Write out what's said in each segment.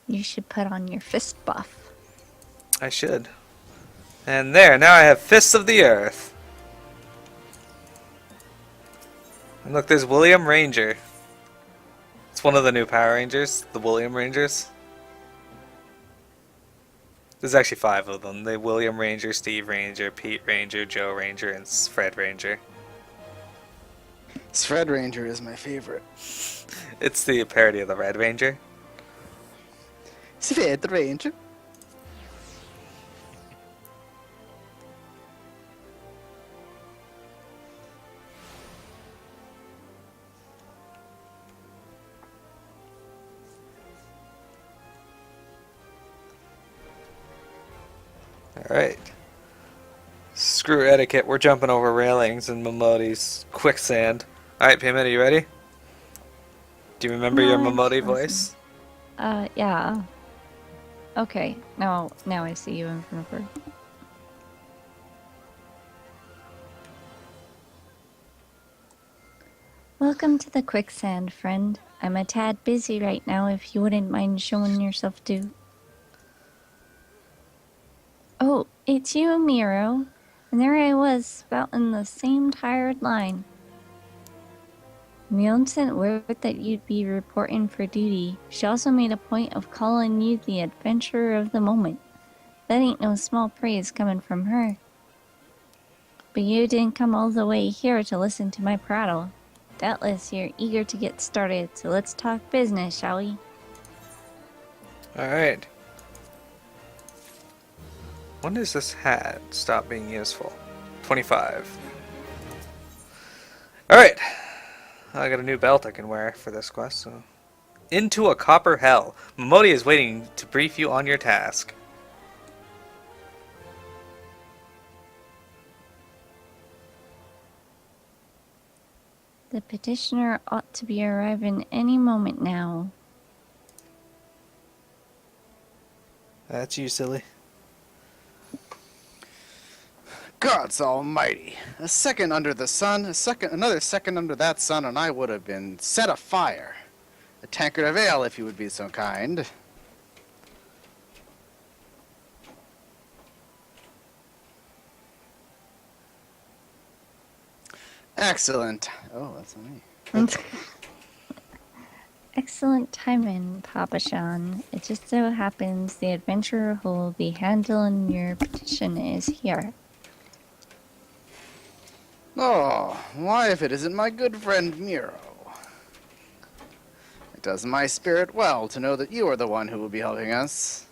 You should put on your fist buff. I should. And there, now I have Fists of the Earth. And look, there's William Ranger. It's one of the new Power Rangers, the William Rangers. There's actually 5 of them. The William Ranger, Steve Ranger, Pete Ranger, Joe Ranger, and Fred Ranger. Fred Ranger is my favorite. It's the parody of the Red Ranger. Fred Ranger. Alright. Screw etiquette, we're jumping over railings in Momodi's quicksand. Alright, Pimit, are you ready? Do you remember your Momodi voice? Yeah. Okay, now I see you in front of her. Welcome to the quicksand, friend. I'm a tad busy right now if you wouldn't mind showing yourself to... Oh, it's you, Miro. And there I was, spouting the same tired line. Mion sent word that you'd be reporting for duty. She also made a point of calling you the adventurer of the moment. That ain't no small praise coming from her. But you didn't come all the way here to listen to my prattle. Doubtless you're eager to get started, so let's talk business, shall we? Alright. When does this hat stop being useful? 25. Alright. I got a new belt I can wear for this quest, so... Into a copper hell. Momodi is waiting to brief you on your task. The petitioner ought to be arriving any moment now. That's you, silly. Gods almighty. A second under the sun, another second under that sun, and I would have been set afire. A tankard of ale, if you would be so kind. Excellent. Oh, that's on me. Excellent timing, Papa Shan. It just so happens the adventurer who will be handling your petition is here. Oh, why if it isn't my good friend Miro? It does my spirit well to know that you are the one who will be helping us.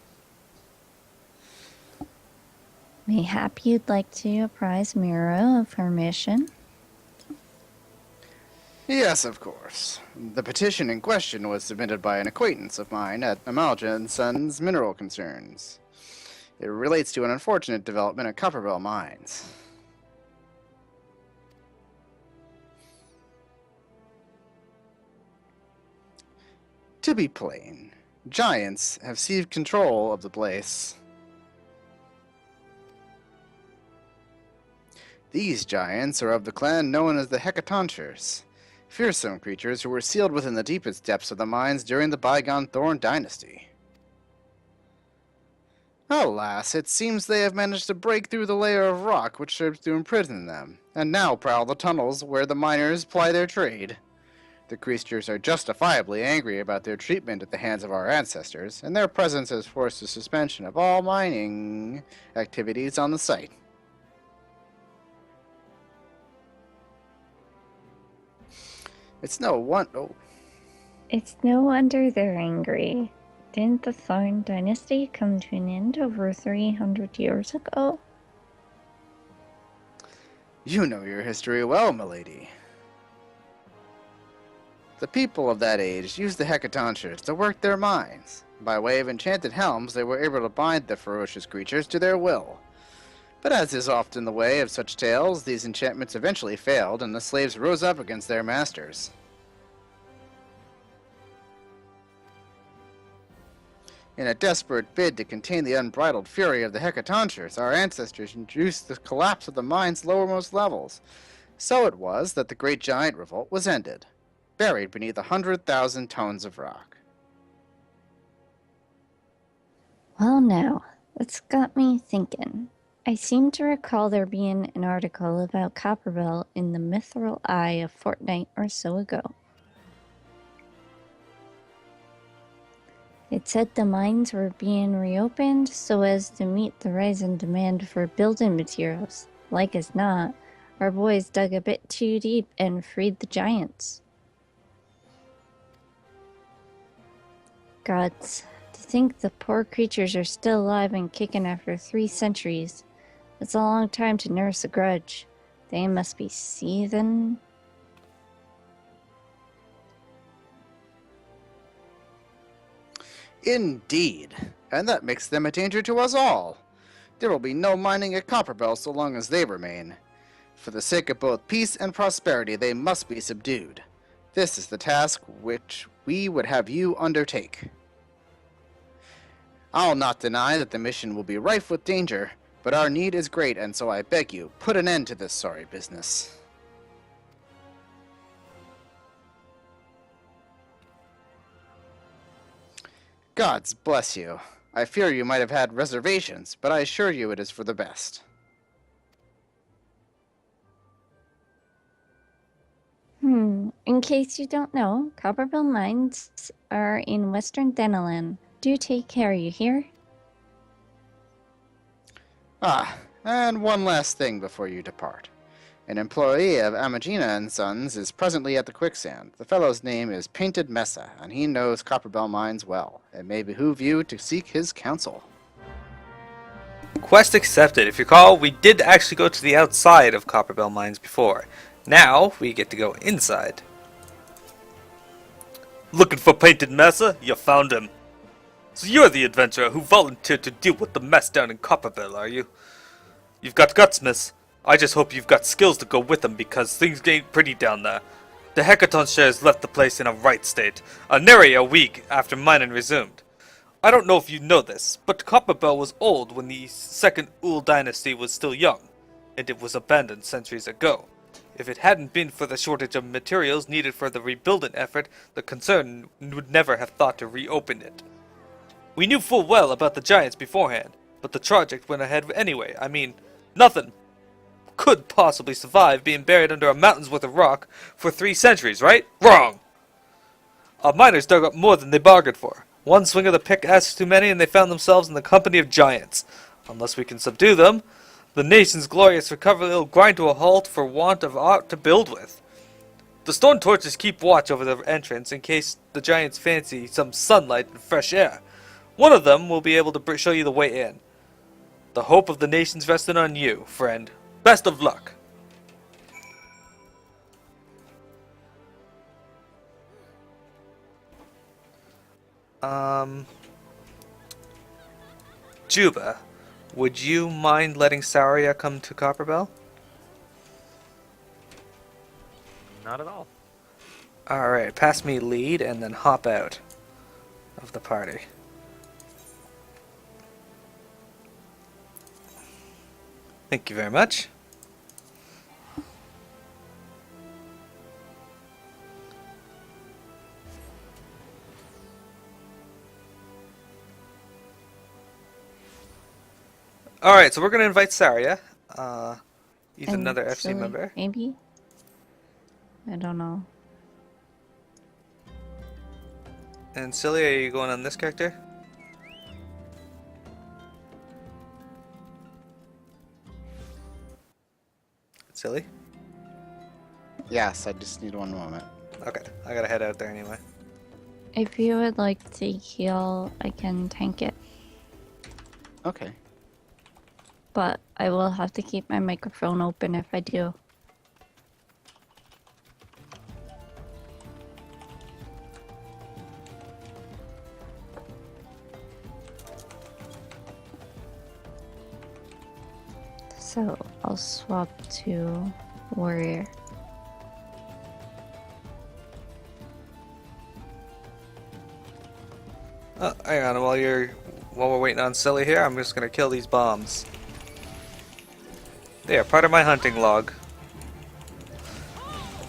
Mayhap you'd like to apprise Miro of her mission? Yes, of course. The petition in question was submitted by an acquaintance of mine at Ul'Dah & Sons Mineral Concerns. It relates to an unfortunate development at Copperbell Mines. To be plain, giants have seized control of the place. These giants are of the clan known as the Hecatonchires, fearsome creatures who were sealed within the deepest depths of the mines during the bygone Thorn dynasty. Alas, it seems they have managed to break through the layer of rock which serves to imprison them, and now prowl the tunnels where the miners ply their trade. The creatures are justifiably angry about their treatment at the hands of our ancestors, and their presence has forced a suspension of all mining activities on the site. It's no wonder they're angry. Didn't the Thorn dynasty come to an end over 300 years ago? You know your history well, milady. The people of that age used the Hecatonchires to work their mines. By way of enchanted helms, they were able to bind the ferocious creatures to their will. But as is often the way of such tales, these enchantments eventually failed, and the slaves rose up against their masters. In a desperate bid to contain the unbridled fury of the Hecatonchires, our ancestors introduced the collapse of the mine's lowermost levels. So it was that the Great Giant Revolt was ended, buried beneath 100,000 tons of rock. Well, now, that's got me thinking. I seem to recall there being an article about Copperbell in the Mithril Eye a fortnight or so ago. It said the mines were being reopened so as to meet the rise in demand for building materials. Like as not, our boys dug a bit too deep and freed the giants. Gods, to think the poor creatures are still alive and kicking after 3 centuries. That's a long time to nurse a grudge. They must be seething. Indeed. And that makes them a danger to us all. There will be no mining at Copperbell so long as they remain. For the sake of both peace and prosperity, they must be subdued. This is the task which we would have you undertake. I'll not deny that the mission will be rife with danger, but our need is great, and so I beg you, put an end to this sorry business. Gods bless you. I fear you might have had reservations, but I assure you it is for the best. In case you don't know, Copperbell mines are in western Denaland. Do take care, you hear? Ah, and one last thing before you depart. An employee of Amagina and Sons is presently at the quicksand. The fellow's name is Painted Mesa, and he knows Copperbell mines well. It may behoove you to seek his counsel. Quest accepted. If you recall, we did actually go to the outside of Copperbell Mines before. Now, we get to go inside. Looking for Painted Mesa? You found him. So you're the adventurer who volunteered to deal with the mess down in Copperbell, are you? You've got guts, miss. I just hope you've got skills to go with them because things ain't pretty down there. The Hecaton shares left the place in a right state, nary a week after mining resumed. I don't know if you know this, but Copperbell was old when the second Ul'Dah dynasty was still young, and it was abandoned centuries ago. If it hadn't been for the shortage of materials needed for the rebuilding effort, the concern would never have thought to reopen it. We knew full well about the giants beforehand, but the project went ahead anyway. I mean, nothing could possibly survive being buried under a mountain's worth of rock for 3 centuries, right? Wrong! Our miners dug up more than they bargained for. One swing of the pick asked too many and they found themselves in the company of giants. Unless we can subdue them, the nation's glorious recovery will grind to a halt for want of aught to build with. The stone torches keep watch over the entrance in case the giants fancy some sunlight and fresh air. One of them will be able to show you the way in. The hope of the nation's resting on you, friend. Best of luck. Juba, would you mind letting Saria come to Copperbell? Not at all. Alright, pass me lead and then hop out of the party. Thank you very much. Alright, so we're going to invite Saria. He's And another FC Silly, member. Maybe? I don't know. And Silly, are you going on this character? Silly? Yes, I just need one moment. Okay, I gotta head out there anyway. If you would like to heal, I can tank it. Okay. But I will have to keep my microphone open if I do. So I'll swap to warrior. Oh, hang on, while we're waiting on Silly here, I'm just gonna kill these bombs. They are part of my hunting log.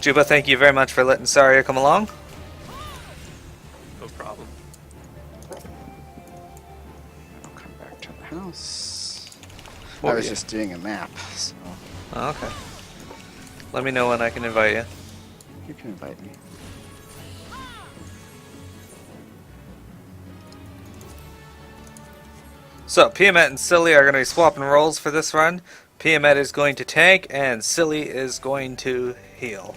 Juba, thank you very much for letting Saria come along. No problem. Okay. To the house. What I were was you- just doing a map, so Oh, okay. Let me know when I can invite you. you can invite me. So, Piamet and Silly are going to be swapping roles for this run. Piamet is going to tank, and Silly is going to heal.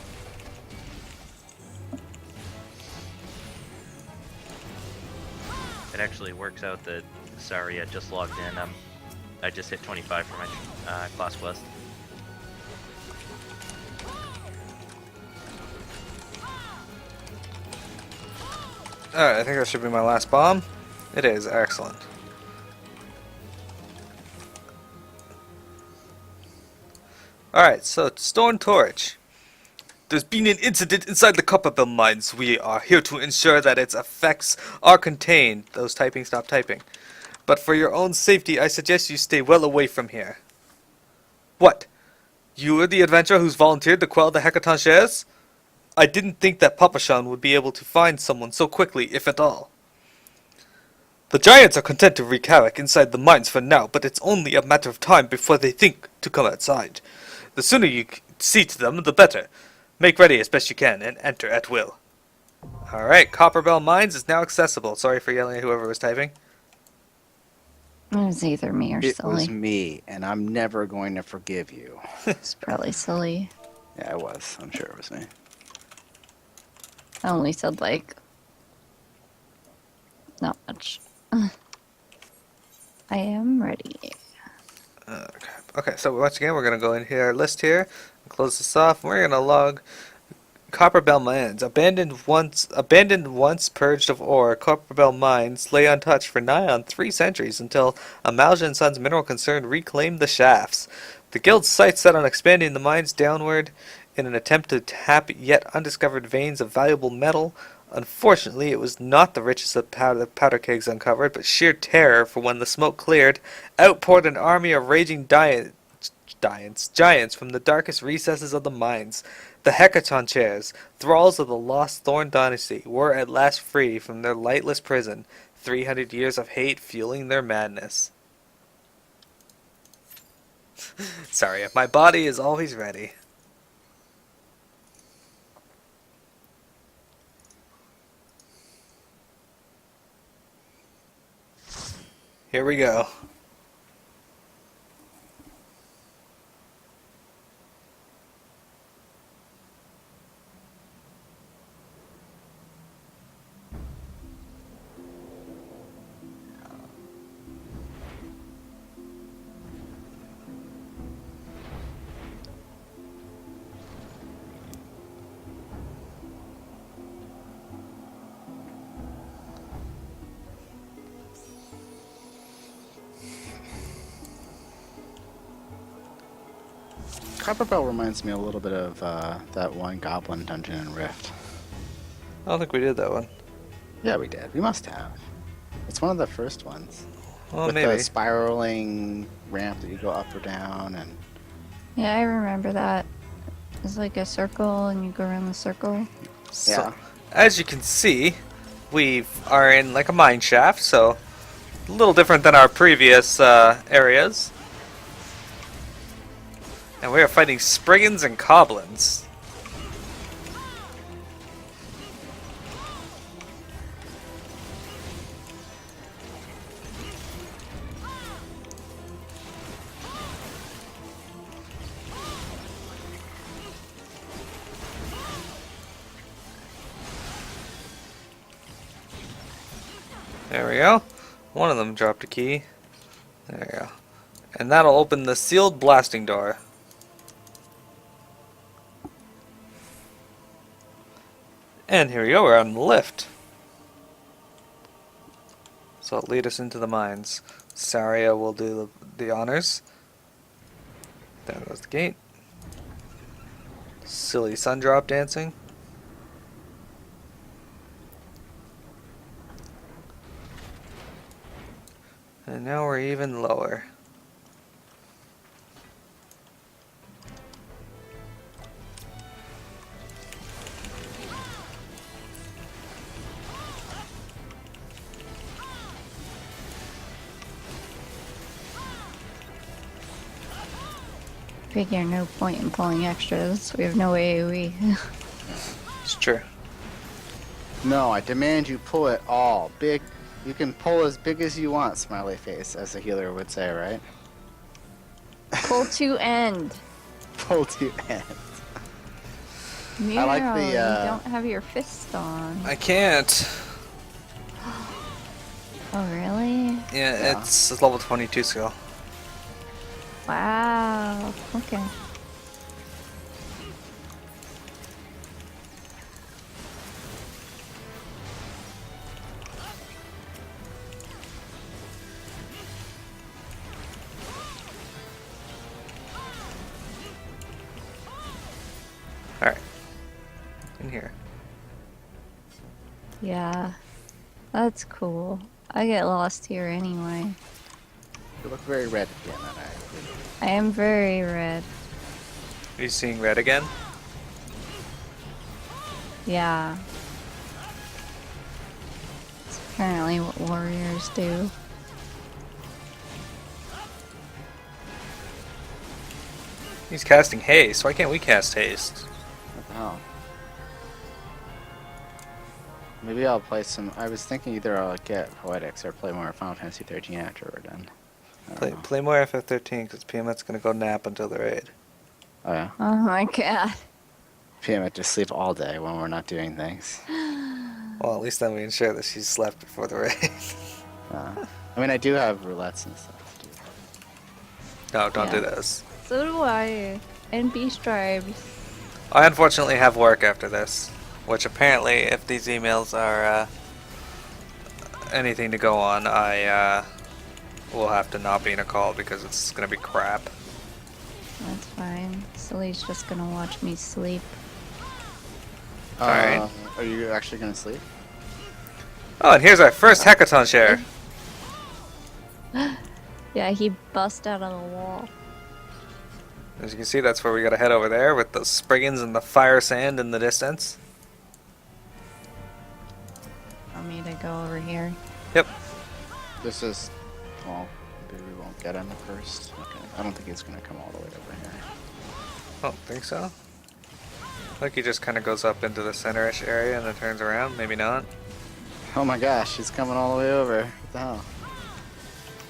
It actually works out that sorry I just logged in. I just hit 25 for my class quest. Alright, I think that should be my last bomb. It is, excellent. Alright, so Stone Torch. There's been an incident inside the Copperbell mines. We are here to ensure that its effects are contained. Those typing, stop typing. But for your own safety, I suggest you stay well away from here. What? You are the adventurer who's volunteered to quell the Hecaton shares? I didn't think that Papashan would be able to find someone so quickly, if at all. The giants are content to wreak havoc inside the mines for now, but it's only a matter of time before they think to come outside. The sooner you see to them, the better. Make ready as best you can, and enter at will. Alright, Copperbell Mines is now accessible. Sorry for yelling at whoever was typing. It was either me or It Silly. was me, and I'm never going to forgive you. It's probably Silly. Yeah, it was. I'm sure it was me. I only said, like, not much. I am ready. Okay, so once again, we're going to go into our list here, and close this off, and we're going to log Copperbell Mines. Abandoned once purged of ore, Copperbell Mines lay untouched for nigh on 3 centuries until Amalja & Sons Mineral Concern reclaimed the shafts. The guild's sights set on expanding the mines downward in an attempt to tap yet undiscovered veins of valuable metal. Unfortunately, it was not the richest of powder kegs uncovered, but sheer terror, for when the smoke cleared, outpoured an army of raging giants from the darkest recesses of the mines. The Hecaton chairs, thralls of the lost Thorn dynasty, were at last free from their lightless prison, 300 years of hate fueling their madness. Sorry, my body is always ready. Here we go. Copperbell reminds me a little bit of that one Goblin Dungeon and Rift. I don't think we did that one. Yeah, we did. We must have. It's one of the first ones. Well, with maybe. the spiraling ramp that you go up or down, and Yeah, I remember that. It's like a circle, and you go around the circle. So, yeah. as you can see, we are in like a mine shaft, so a little different than our previous areas. And we are fighting Spriggans and Coblins. There we go. One of them dropped a key. There we go. And that'll open the sealed blasting door. And here we go, we're on the lift. So it'll lead us into the mines. Saria will do the honors. There goes the gate. Silly sun drop dancing. And now we're even lower. Figure no point in pulling extras. We have no AoE. It's true. No, I demand you pull it all. Big. You can pull as big as you want, smiley face, as a healer would say, right? Pull to end. Pull to end. Miro, like the, you don't have your fist on. I can't. Oh, really? Yeah, it's a level 22 skill. Wow. Okay. Alright. In here. Yeah. That's cool. I get lost here anyway. You look very red again, and I am very red. Are you seeing red again? Yeah. It's apparently what warriors do. He's casting haste. Why can't we cast haste? What the hell? Maybe I'll play some. I was thinking either I'll get Poetics or play more Final Fantasy 13 after we're done. I don't know. Play more FF13 because PM's gonna go nap until the raid. Oh yeah. Oh my god. PM just sleep all day when we're not doing things. Well, at least then we ensure that she's slept before the raid. I mean, I do have roulettes and stuff. Too. No, don't do Yeah. this. So do I. And beast tribes. I unfortunately have work after this, which apparently, if these emails are anything to go on, I will have to not be in a call because it's gonna be crap. That's fine. Sully's just gonna watch me sleep. Alright. Are you actually gonna sleep? Oh, and here's our first hackathon share. Yeah, he bust out of the wall. As you can see, that's where we gotta head over there with the Spriggans and the fire sand in the distance. Want me to go over here? Yep. This is. Well, maybe we won't get him at first. Okay. I don't think he's gonna come all the way over here. I don't think so. I think he just kind of goes up into the center-ish area and then turns around. Maybe not. Oh my gosh, he's coming all the way over. What the hell?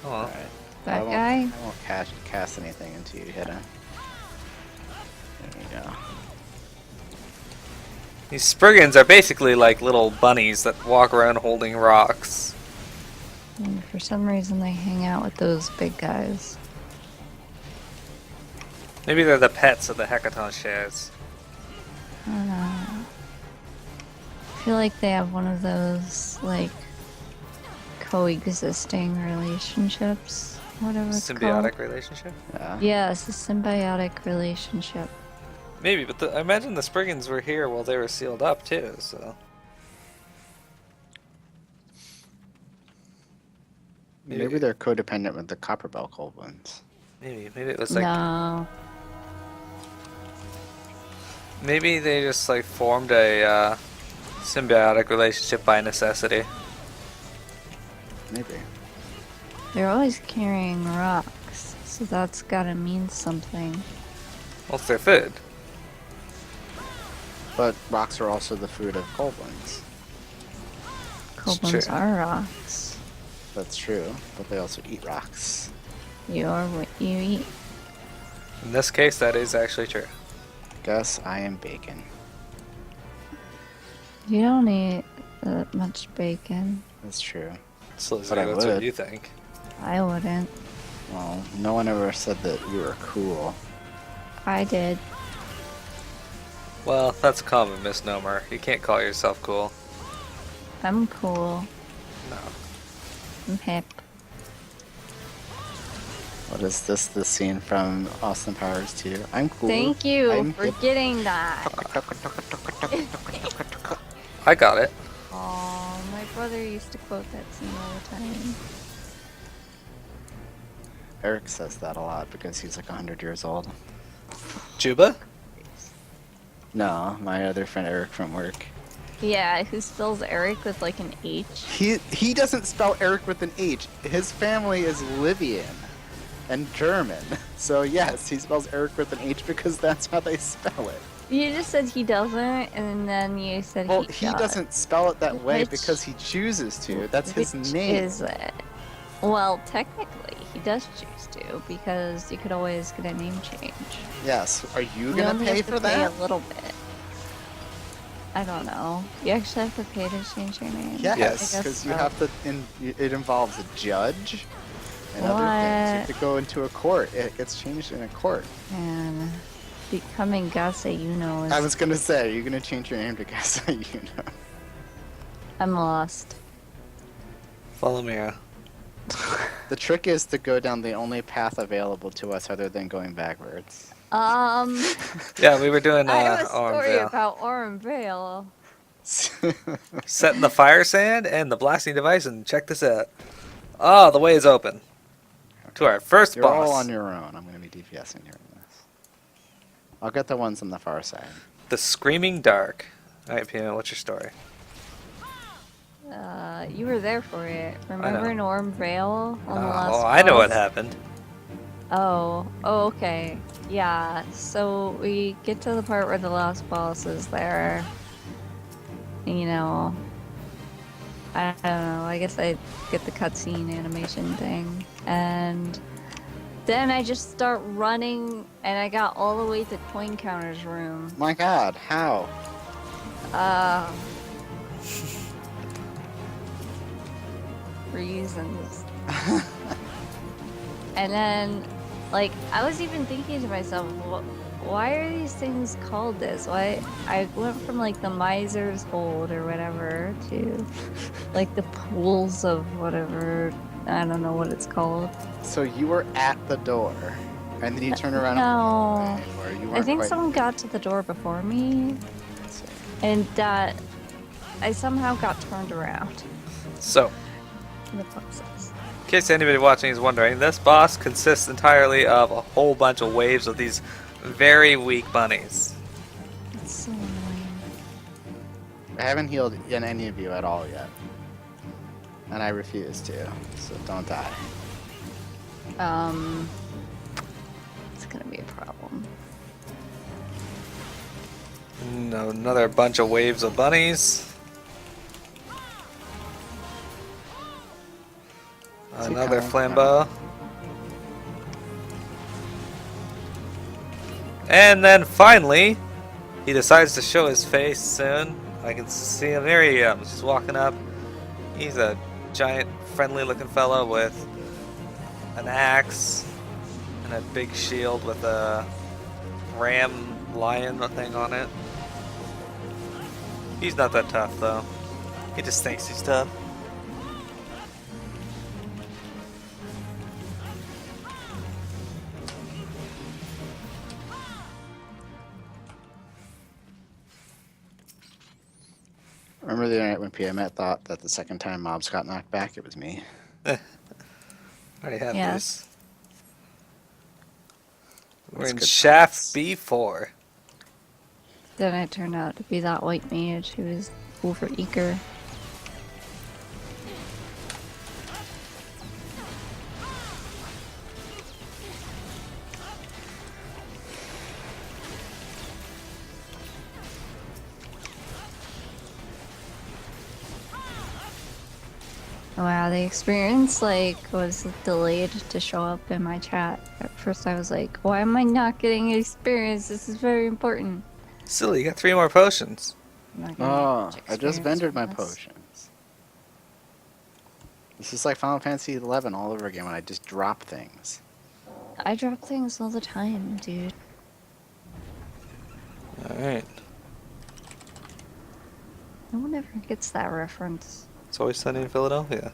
Oh well. Alright. That I won't, guy? I won't cast anything until you hit him. There you go. These Spriggans are basically like little bunnies that walk around holding rocks. And for some reason they hang out with those big guys. Maybe they're the pets of the hackathon shares. I don't know. I feel like they have one of those, like, coexisting relationships. Whatever it's Symbiotic called. relationship? Yeah. Yes, a symbiotic relationship. Maybe, but I imagine the Spriggans were here while they were sealed up too, so... Maybe they're codependent with the Copperbell Goblins. Maybe it was like... No. Maybe they just like formed a symbiotic relationship by necessity. Maybe. They're always carrying rocks, so that's gotta mean something. Well, it's their food. But rocks are also the food of Goblins. Goblins true. are rocks. That's true, but they also eat rocks. You are what you eat. In this case, that is actually true. Guess I am bacon. You don't eat that much bacon. That's true. So But I that's what would. you think. I wouldn't. Well, no one ever said that you were cool. I did. Well, that's a common misnomer. You can't call yourself cool. I'm cool. No. I'm hip. What is this? The scene from Austin Powers 2? I'm cool. Thank you I'm for hip. getting that. I got it. Oh, my brother used to quote that scene all the time. Eric says that a lot because he's like 100 years old. Juba? No, my other friend Eric from work. Yeah, who spells Eric with like an H? He doesn't spell Eric with an H. His family is Libyan. and German. So yes, he spells Eric with an H because that's how they spell it. You just said he doesn't, and then you said Well, he he does. doesn't spell it that way Which- because he chooses to. That's his Which name. is it? Well, technically, he does choose to, because you could always get a name change. Yes. Are you You gonna only pay have to for pay that? a little bit. I don't know. You actually have to pay to change your name? Yes, I guess because you so. have to. It involves a judge and other things. You have to go into a court. It gets changed in a court. And becoming Gase, you know, is... I was gonna say, are you gonna change your name to Gasa? You know. I'm lost. Follow Mira. The trick is to go down the only path available to us other than going backwards. Yeah, we were doing I have a story Ormvale. about Ormvale. Setting the fire sand and the blasting device, and check this out. Oh, the way is open. To our first You're boss. all on your own. I'm gonna be DPSing here in this. I'll get the ones on the far side. The Screaming Dark. Alright, Pina, what's your story? You were there for it. Remember in Ormvale on the last Oh, I know what boss? happened. Oh, okay. Yeah, so we get to the part where the last boss is there. You know, I don't know, I guess I get the cutscene animation thing. And then I just start running, and I got all the way to Coin Counter's room. My God, how? Reasons. And then, like, I was even thinking to myself, why are these things called this? Why? I went from, like, the miser's hold or whatever to, like, the pools of whatever. I don't know what it's called. So you were at the door, and then you turn around. No. Or you I weren't think quite- someone got to the door before me, Let's see. and I somehow got turned around So, in the process. in case anybody watching is wondering, this boss consists entirely of a whole bunch of waves of these very weak bunnies. It's so annoying. I haven't healed in any of you at all yet. And I refuse to, so don't die. It's gonna be a problem. No, another bunch of waves of bunnies. Another coming? flambeau. And then finally, he decides to show his face soon. I can see him. There he is. He's walking up. He's a giant, friendly-looking fellow with an axe and a big shield with a ram lion thing on it. He's not that tough, though. He just thinks he's tough. Remember the night when Piamet thought that the second time mobs got knocked back, it was me. I already have Yes. this. We're That's in good Shaft times. B4. Then it turned out to be that white mage who was over eager. Wow, the experience was delayed to show up in my chat. At first I was like, why am I not getting experience? This is very important. Silly, you got 3 more potions. I'm not gonna Oh, get I just experience vendored from my this. potions. This is like Final Fantasy XI all over again when I just drop things. I drop things all the time, dude. Alright. No one ever gets that reference. It's always sunny in Philadelphia.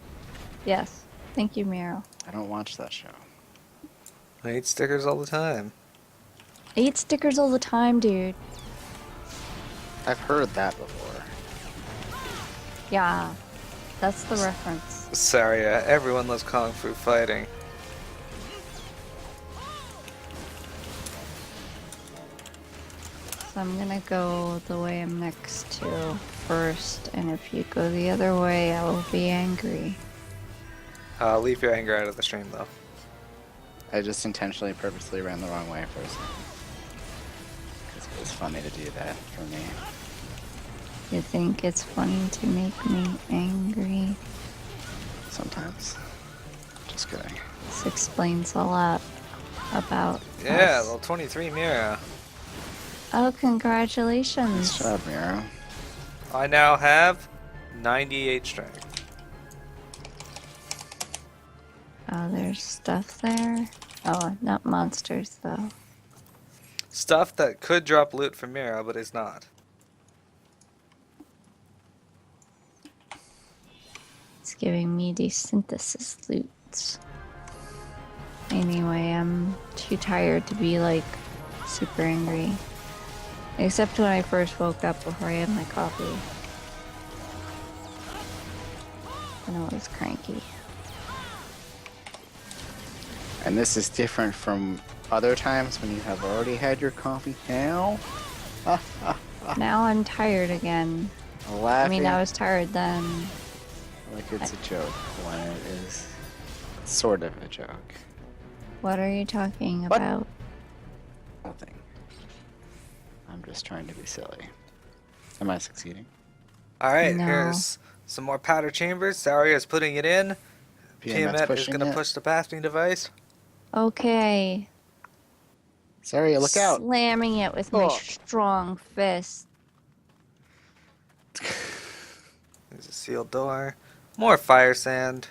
Yes. Thank you, Meryl. I don't watch that show. I eat stickers all the time. I eat stickers all the time, dude. I've heard that before. Yeah. That's the reference. Sorry, everyone loves Kung Fu fighting. So I'm gonna go the way I'm next to first, and if you go the other way, I will be angry. Leave your anger out of the stream, though. I just intentionally, purposely ran the wrong way for a second. Because it was funny to do that for me. You think it's funny to make me angry? Sometimes. Just kidding. This explains a lot about Yeah, us. level 23 Mira. Oh, congratulations. Nice job, Miro. I now have 98 strength. Oh, there's stuff there. Oh, not monsters, though. Stuff that could drop loot from Mira, but is not. It's giving me desynthesis loots. Anyway, I'm too tired to be, like, super angry. Except when I first woke up before I had my coffee. And I was cranky. And this is different from other times when you have already had your coffee. Now? Now I'm tired again. I Laughing mean, I was tired then. like it's a joke when it is sort of a joke. What are you talking What? about? Nothing. I'm just trying to be silly. Am I succeeding? Alright, No. here's some more powder chambers. Zarya's putting it in. Tiamat's Tiamat is pushing going to it. push the blasting device. Okay. Sorry, look out. Slamming it with my Oh. strong fist. There's a sealed door. More fire sand.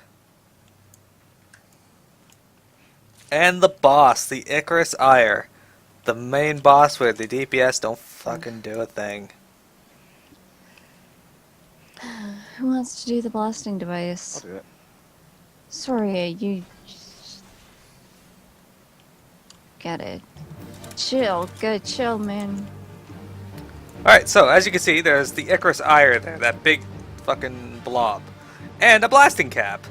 And the boss, the Icarus Ire. The main boss where the DPS don't fucking do a thing. Who wants to do the blasting I'll device? do it. Sorry, you... Get it. Chill. Good, chill, man. Alright, so as you can see, there's the Icarus Ire there, that big fucking blob. And a blasting cap.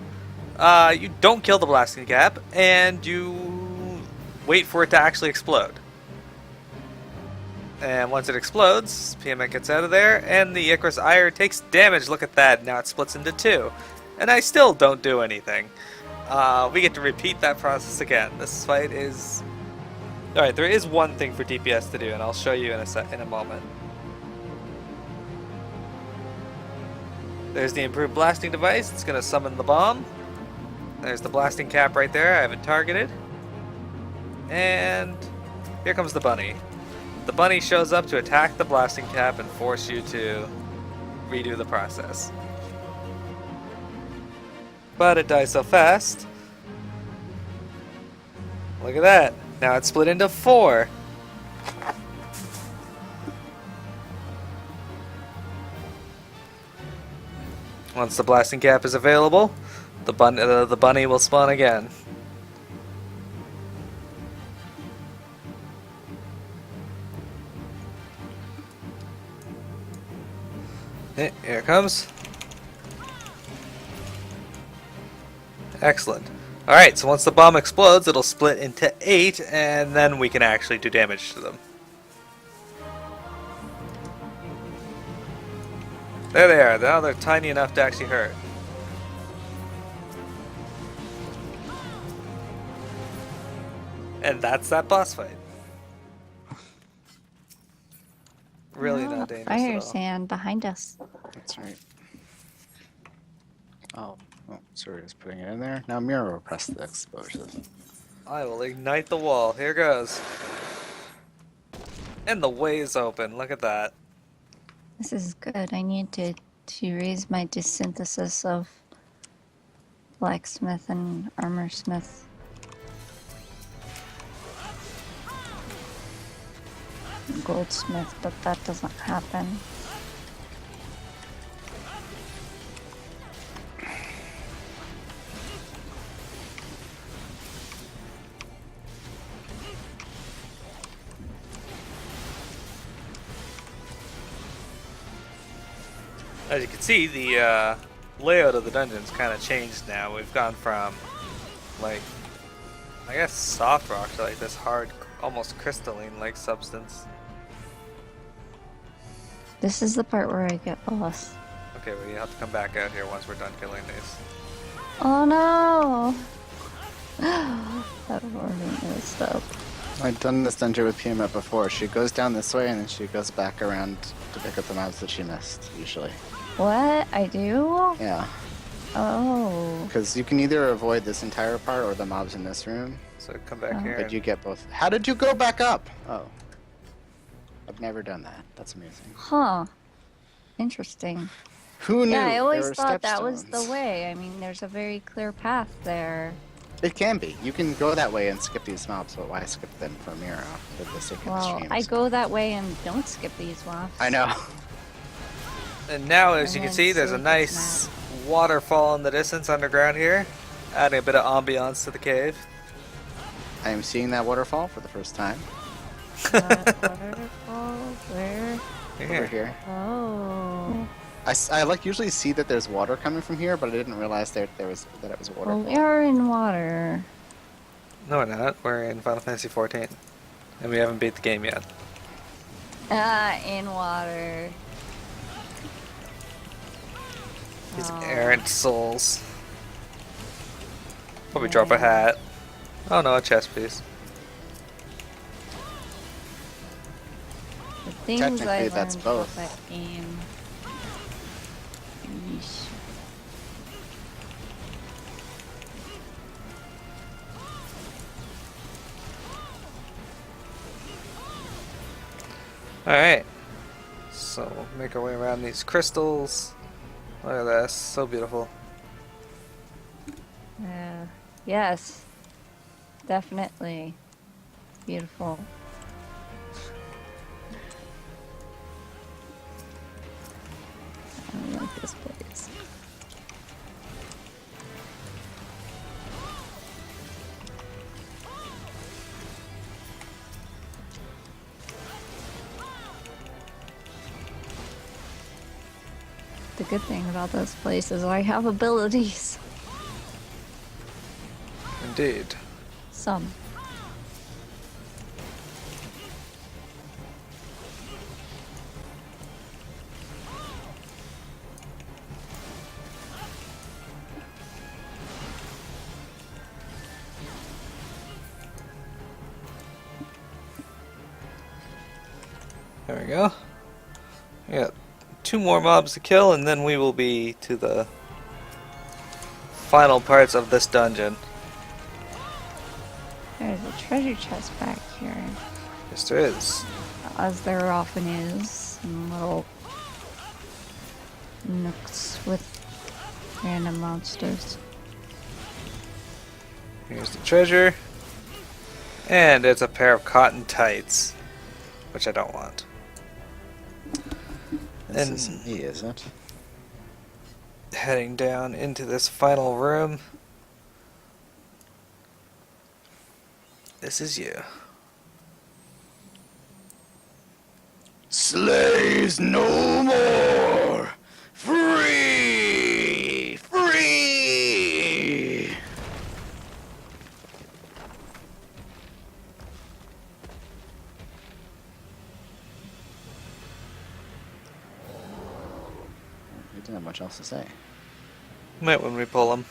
You don't kill the blasting cap, and you wait for it to actually explode. And once it explodes, Tiamat gets out of there, and the Icarus Ire takes damage. Look at that, now it splits into two. And I still don't do anything. We get to repeat that process again. This fight is... Alright, there is one thing for DPS to do, and I'll show you in a moment. There's the improved blasting device. It's going to summon the bomb. There's the blasting cap right there. I have it targeted. And here comes the bunny. The bunny shows up to attack the blasting cap and force you to redo the process. But it dies so fast. Look at that. Now it's split into 4. Once the blasting cap is available, the bunny will spawn again. Here it comes. Excellent. Alright, so once the bomb explodes, it'll split into 8, and then we can actually do damage to them. There they are. Now they're tiny enough to actually hurt. And that's that boss fight. Really Oh, not dangerous fire at all. sand behind us. That's right. Oh, sorry, just putting it in there. Now Miro will press the explosive. I will ignite the wall. Here goes. And the way is open. Look at that. This is good. I need to raise my desynthesis of blacksmith and armorsmith. Goldsmith, but that doesn't happen. As you can see, the layout of the dungeon's kind of changed now. We've gone from, like, I guess soft rock to like this hard, almost crystalline-like substance. This is the part where I get lost. Okay, well, you have to come back out here once we're done killing these. Oh no! That already messed up. I've done this dungeon with Piamet before. She goes down this way and then she goes back around to pick up the mobs that she missed, usually. What? I do? Yeah. Oh. Because you can either avoid this entire part or the mobs in this room, So come back Oh. here. but and- you get both. How did you go back up? Oh. I've never done that. That's amazing. Huh. Interesting. Who knew? Yeah, I there always were thought that was the stepstones? way. I mean, there's a very clear path there. It can be. You can go that way and skip these mobs, but why skip them for Mira for the sake of the Well, streams? I go that way and don't skip these mobs. I know. And now, as you And can then see, there's a save nice waterfall in the distance underground here, adding a bit of ambiance to the cave. I am seeing that waterfall for the first time. Waterfall? Where? Over Here. here. Oh. I like usually see that there's water coming from here, but I didn't realize that it was a Well, waterfall. we are in water. No, we're not. We're in Final Fantasy 14, and we haven't beat the game yet. In water. These Oh. errant souls. Probably drop a hat. Oh no, a chest piece. The things Technically, I that's learned both. about that game. Yeesh. Alright. So, we'll make our way around these crystals. Look at this. So beautiful. Yes. Definitely. Beautiful. I like this place. The good thing about this place is I have abilities. Indeed. Some. There we go. We got 2 more mobs to kill, and then we will be to the final parts of this dungeon. There's a treasure chest back here, Yes, there is. as there often is, in little nooks with random monsters. Here's the treasure. And it's a pair of cotton tights, which I don't want. This And- isn't me, is it? Heading down into this final room. This is you. Slaves no more! Free! Free! We didn't have much else to say. Might when we pull them.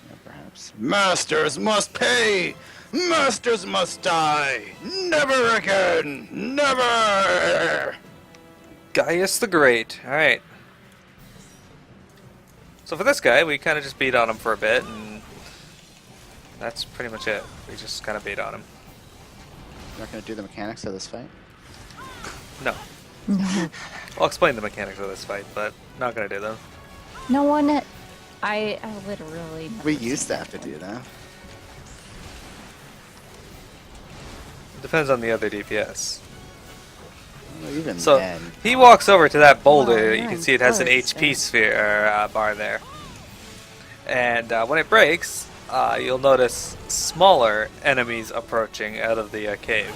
Yeah, perhaps. Masters must pay! Masters must die! Never again! Never! Gaius the Great. Alright. So for this guy, we kind of just beat on him for a bit, and that's pretty much it. We just kind of beat on him. You're not gonna do the mechanics of this fight? No. No. I'll explain the mechanics of this fight, but not gonna do them. No one. I literally. never We seen used to have to anyone. do that. Depends on the other DPS. Well, even So then. he walks over to that boulder. Well, You you're can in see it has an close, HP yeah. sphere bar there, and when it breaks, you'll notice smaller enemies approaching out of the cave.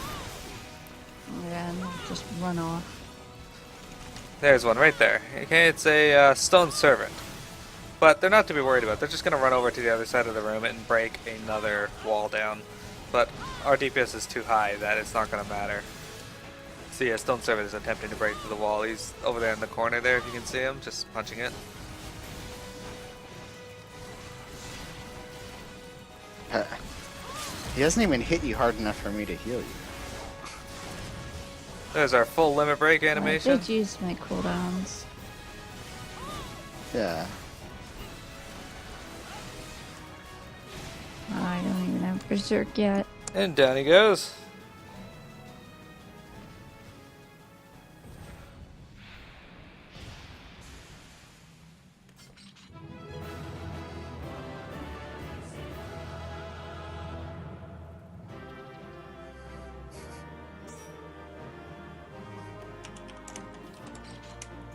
Yeah, and they'll just run off. There's one right there. Okay, it's a stone servant, but they're not to be worried about. They're just gonna run over to the other side of the room and break another wall down. But our DPS is too high that it's not gonna matter. See, a stone servant is attempting to break through the wall. He's over there in the corner there, if you can see him, just punching it. He doesn't even hit you hard enough for me to heal you. There's our full limit break I animation. did use my cooldowns. Yeah. I don't even have Berserk yet. And down he goes.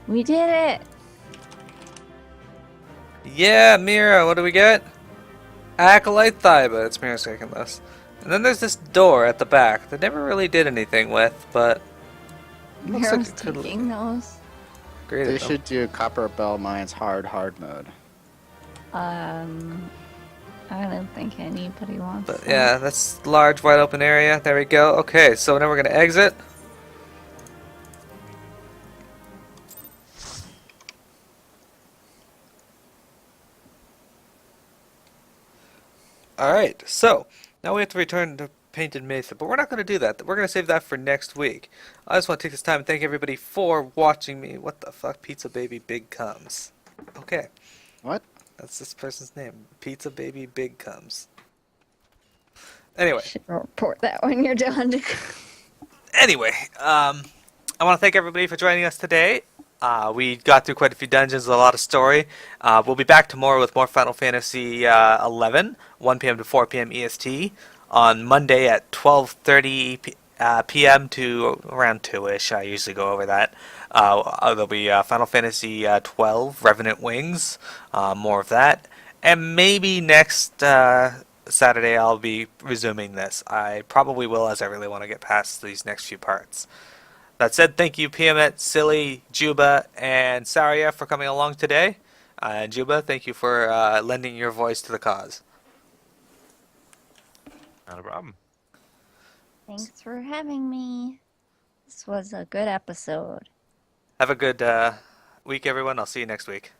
We did it! Yeah, Mira, what do we get? Acolyte Thaiba, it's Mira's second list. And then there's this door at the back that never really did anything with, but looks like Miro's it could taking those. great. They should do Copperbell Mines hard mode. I don't think anybody wants But that. yeah, that's large, wide open area. There we go. Okay, so now we're gonna exit. Alright, so now we have to return to Painted Mesa, but we're not going to do that. We're going to save that for next week. I just want to take this time and thank everybody for watching me. What the fuck? Pizza Baby Big Comes. Okay, What? that's this person's name. Pizza Baby Big Comes. Anyway. Should report that when you're done. Anyway, I want to thank everybody for joining us today. We got through quite a few dungeons, a lot of story. We'll be back tomorrow with more Final Fantasy 11, 1 p.m. to 4 p.m. EST. On Monday at 12:30 p.m. to around 2-ish. I usually go over that. There'll be Final Fantasy 12, Revenant Wings, more of that. And maybe next Saturday I'll be resuming this. I probably will, as I really want to get past these next few parts. That said, thank you Piamet, Silly, Juba, and Saria for coming along today. And Juba, thank you for lending your voice to the cause. Not a problem. Thanks for having me. This was a good episode. Have a good week, everyone. I'll see you next week.